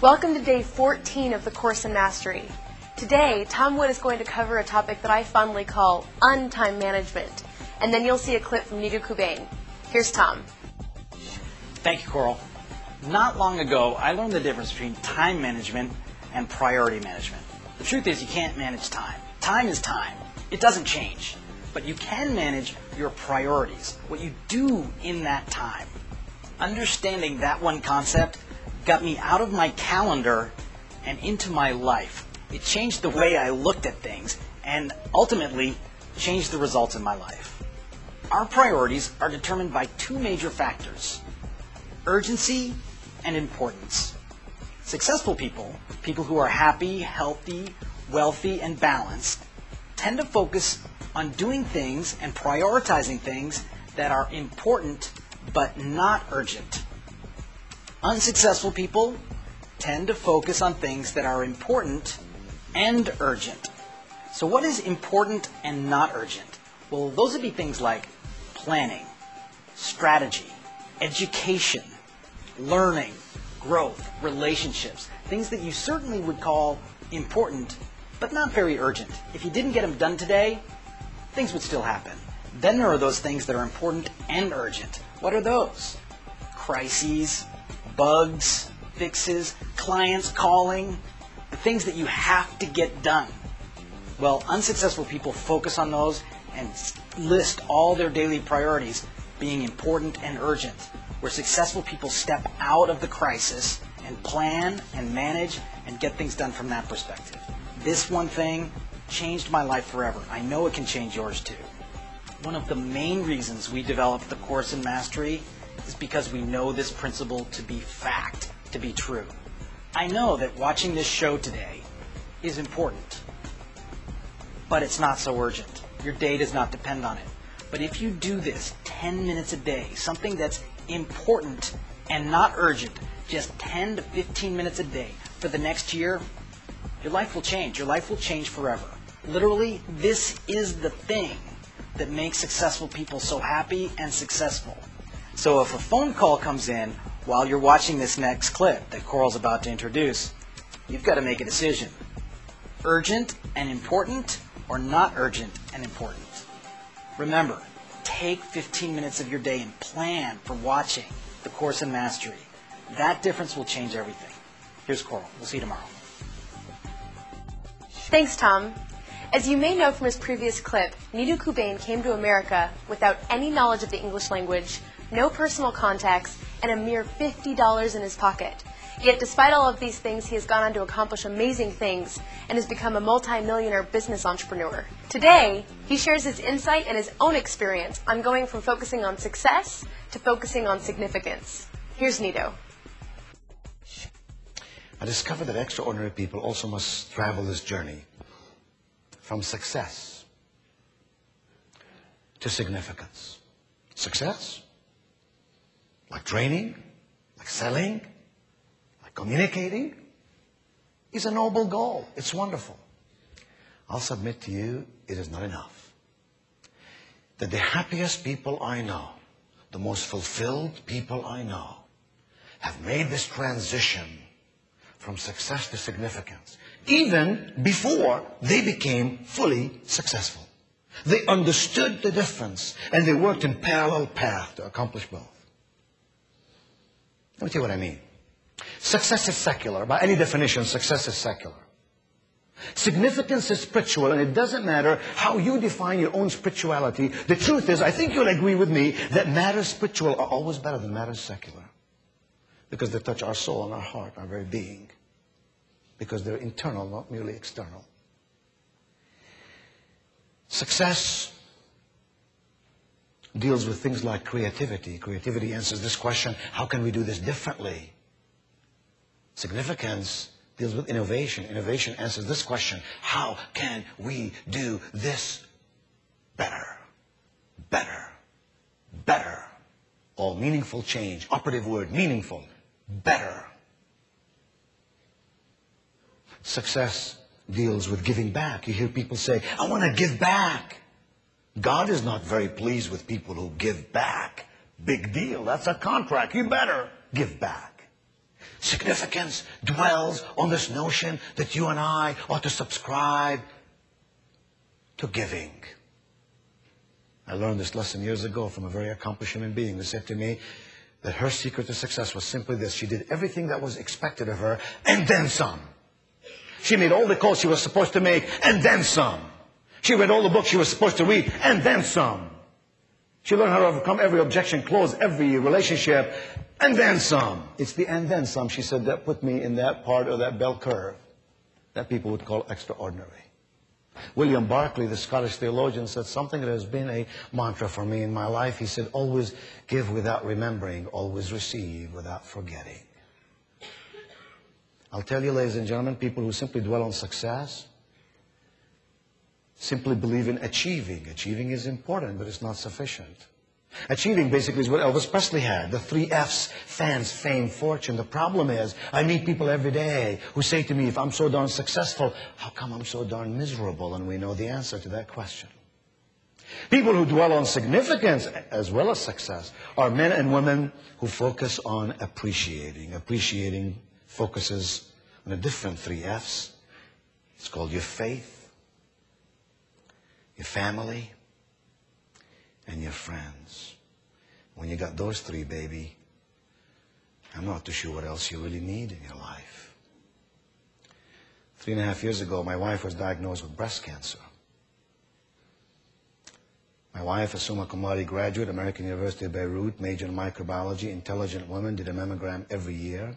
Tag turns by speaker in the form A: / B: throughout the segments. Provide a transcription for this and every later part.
A: Welcome to day 14 of the course in mastery. Today, Tom Wood is going to cover a topic that I fondly call un-time management, and then you'll see a clip from Dooku. Here's Tom.
B: Thank you, Coral. Not long ago, I learned the difference between time management and priority management. The truth is, you can't manage time. Time is time. It doesn't change. But you can manage your priorities, what you do in that time. Understanding that one concept got me out of my calendar and into my life. It changed the way I looked at things and ultimately changed the results in my life. Our priorities are determined by two major factors: urgency and importance. Successful people, people who are happy, healthy, wealthy, and balanced, tend to focus on doing things and prioritizing things that are important but not urgent. Unsuccessful people tend to focus on things that are important and urgent. So what is important and not urgent? Well, those would be things like planning, strategy, education, learning, growth, relationships, things that you certainly would call important, but not very urgent. If you didn't get them done today, things would still happen. Then there are those things that are important and urgent. What are those? Crises, bugs, fixes, clients calling, the things that you have to get done. Well, unsuccessful people focus on those and list all their daily priorities being important and urgent, where successful people step out of the crisis and plan and manage and get things done from that perspective. This one thing changed my life forever. I know it can change yours too. One of the main reasons we developed the Course in Mastery is because we know this principle to be fact, to be true. I know that watching this show today is important, but it's not so urgent. Your day does not depend on it. But if you do this 10 minutes a day, something that's important and not urgent, just 10 to 15 minutes a day for the next year, your life will change. Your life will change forever. Literally, this is the thing that makes successful people so happy and successful. So if a phone call comes in while you're watching this next clip that Coral's about to introduce, you've got to make a decision. Urgent and important or not urgent and important? Remember, take 15 minutes of your day and plan for watching the Course in Mastery. That difference will change everything. Here's Coral. We'll see you tomorrow.
A: Thanks, Tom. As you may know from his previous clip, Dooku came to America without any knowledge of the English language, no personal contacts, and a mere $50 in his pocket. Yet despite all of these things, he has gone on to accomplish amazing things and has become a multi-millionaire business entrepreneur. Today, he shares his insight and his own experience on going from focusing on success to focusing on significance. Here's Nito.
C: I discovered that extraordinary people also must travel this journey from success to significance. Success, like training, like selling, like communicating, is a noble goal. It's wonderful. I'll submit to you, it is not enough. That the happiest people I know, the most fulfilled people I know, have made this transition from success to significance, even before they became fully successful. They understood the difference, and they worked in parallel paths to accomplish both. Let me tell you what I mean. Success is secular. By any definition, success is secular. Significance is spiritual, and it doesn't matter how you define your own spirituality. The truth is, I think you'll agree with me, that matters spiritual are always better than matters secular. Because they touch our soul and our heart, our very being. Because they're internal, not merely external. Success deals with things like creativity. Creativity answers this question, how can we do this differently? Significance deals with innovation. Innovation answers this question, how can we do this better? Better. Better. All meaningful change. Operative word, meaningful. Better. Success deals with giving back. You hear people say, I want to give back. God is not very pleased with people who give back. Big deal. That's a contract. You better give back. Significance dwells on this notion that you and I ought to subscribe to giving. I learned this lesson years ago from a very accomplished human being who said to me that her secret to success was simply this. She did everything that was expected of her and then some. She made all the calls she was supposed to make and then some. She read all the books she was supposed to read and then some. She learned how to overcome every objection, close every relationship, and then some. It's the and then some, she said, that put me in that part of that bell curve that people would call extraordinary. William Barclay, the Scottish theologian, said something that has been a mantra for me in my life. He said, always give without remembering, always receive without forgetting. I'll tell you, ladies and gentlemen, people who simply dwell on success simply believe in achieving. Achieving is important, but it's not sufficient. Achieving basically is what Elvis Presley had, the 3 F's, fans, fame, fortune. The problem is, I meet people every day who say to me, if I'm so darn successful, how come I'm so darn miserable? And we know the answer to that question. People who dwell on significance as well as success are men and women who focus on appreciating. Appreciating focuses on a different 3 F's. It's called your faith, your family, and your friends. When you got those 3, baby, I'm not too sure what else you really need in your life. 3.5 years ago, my wife was diagnosed with breast cancer. My wife, a summa cum laude graduate, American University of Beirut, major in microbiology, intelligent woman, did a mammogram every year.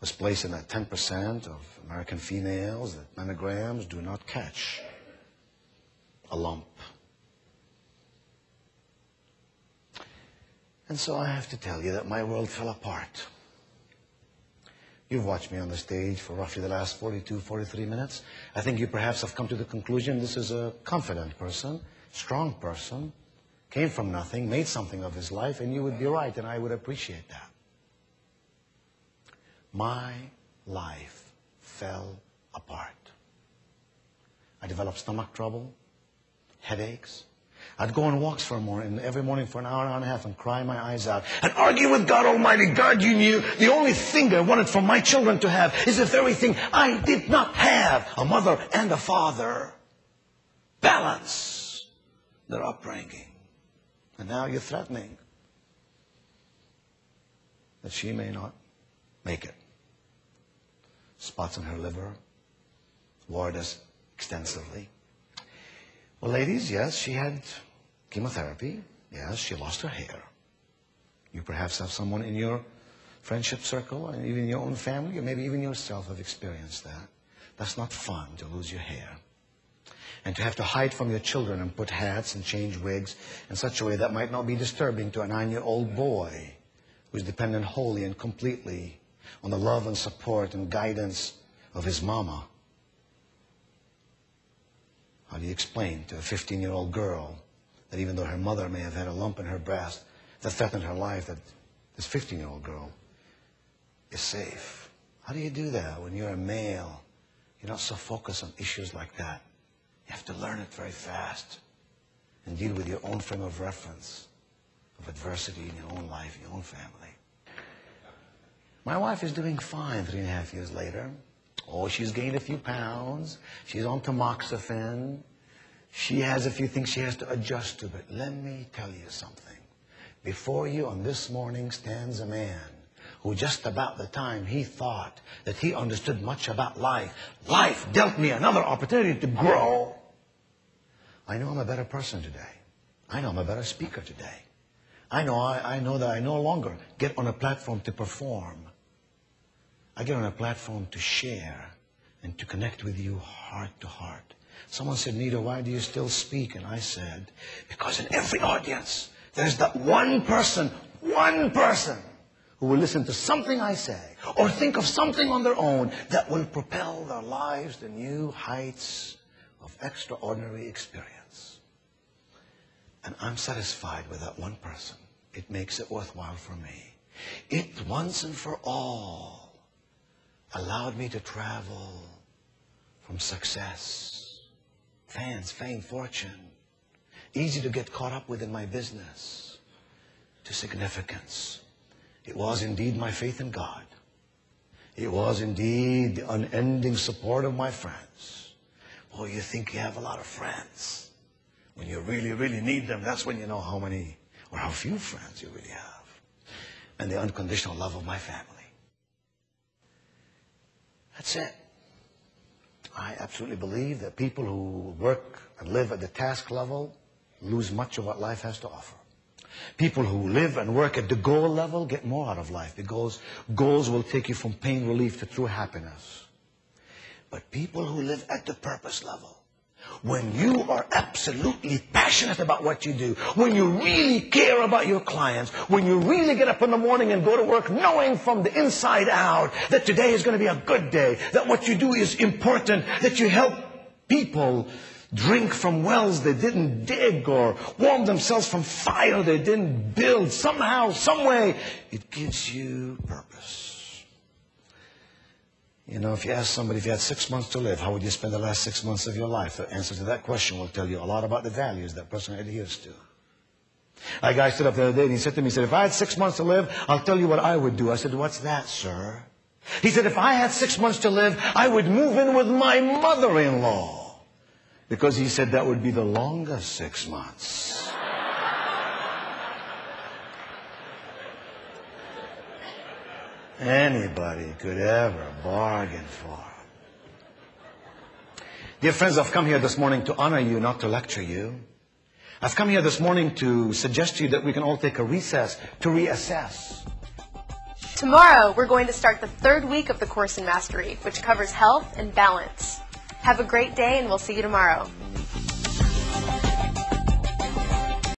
C: Was placed in that 10% of American females that mammograms do not catch a lump. And so I have to tell you that my world fell apart. You've watched me on the stage for roughly the last 42, 43 minutes. I think you perhaps have come to the conclusion this is a confident person, strong person, came from nothing, made something of his life, and you would be right, and I would appreciate that. My life fell apart. I developed stomach trouble, headaches. I'd go on walks every morning for an hour and a half and cry my eyes out and argue with God Almighty. God, you knew the only thing I wanted for my children to have is the very thing I did not have, a mother and a father. Balance their upbringing. And now you're threatening that she may not make it. Spots on her liver, worried us extensively. Well, ladies, yes, she had chemotherapy. Yes, she lost her hair. You perhaps have someone in your friendship circle, and even your own family, or maybe even yourself have experienced that. That's not fun, to lose your hair. And to have to hide from your children and put hats and change wigs in such a way that might not be disturbing to a 9-year-old boy who's dependent wholly and completely on the love and support and guidance of his mama. How do you explain to a 15-year-old girl that even though her mother may have had a lump in her breast that threatened her life, that this 15-year-old girl is safe? How do you do that when you're a male? You're not so focused on issues like that. You have to learn it very fast and deal with your own frame of reference of adversity in your own life, your own family. My wife is doing fine 3.5 years later. Oh, she's gained a few pounds. She's on tamoxifen. She has a few things she has to adjust to. But let me tell you something. Before you on this morning stands a man who just about the time he thought that he understood much about life, life dealt me another opportunity to grow. I know I'm a better person today. I know I'm a better speaker today. I know that I no longer get on a platform to perform. I get on a platform to share and to connect with you heart to heart. Someone said, Nita, why do you still speak? And I said, because in every audience, there's that one person who will listen to something I say or think of something on their own that will propel their lives to new heights of extraordinary experience. And I'm satisfied with that one person. It makes it worthwhile for me. It once and for all allowed me to travel from success, fans, fame, fortune, easy to get caught up with in my business, to significance. It was indeed my faith in God. It was indeed the unending support of my friends. Oh, you think you have a lot of friends. When you really, really need them, that's when you know how many or how few friends you really have. And the unconditional love of my family. That's it. I absolutely believe that people who work and live at the task level lose much of what life has to offer. People who live and work at the goal level get more out of life, because goals will take you from pain relief to true happiness. But people who live at the purpose level, when you are absolutely passionate about what you do, when you really care about your clients, when you really get up in the morning and go to work knowing from the inside out that today is going to be a good day, that what you do is important, that you help people drink from wells they didn't dig or warm themselves from fire they didn't build, somehow, some way, it gives you purpose. You know, if you ask somebody if you had 6 months to live, how would you spend the last 6 months of your life? The answer to that question will tell you a lot about the values that person adheres to. A guy stood up the other day and he said to me, he said, if I had 6 months to live, I'll tell you what I would do. I said, what's that, sir? He said, if I had 6 months to live, I would move in with my mother-in-law. Because he said that would be the longest 6 months. Anybody could ever bargain for. Dear friends, I've come here this morning to honor you, not to lecture you. I've come here this morning to suggest to you that we can all take a recess to reassess.
A: Tomorrow, we're going to start the 3rd week of the Course in Mastery, which covers health and balance. Have a great day, and we'll see you tomorrow.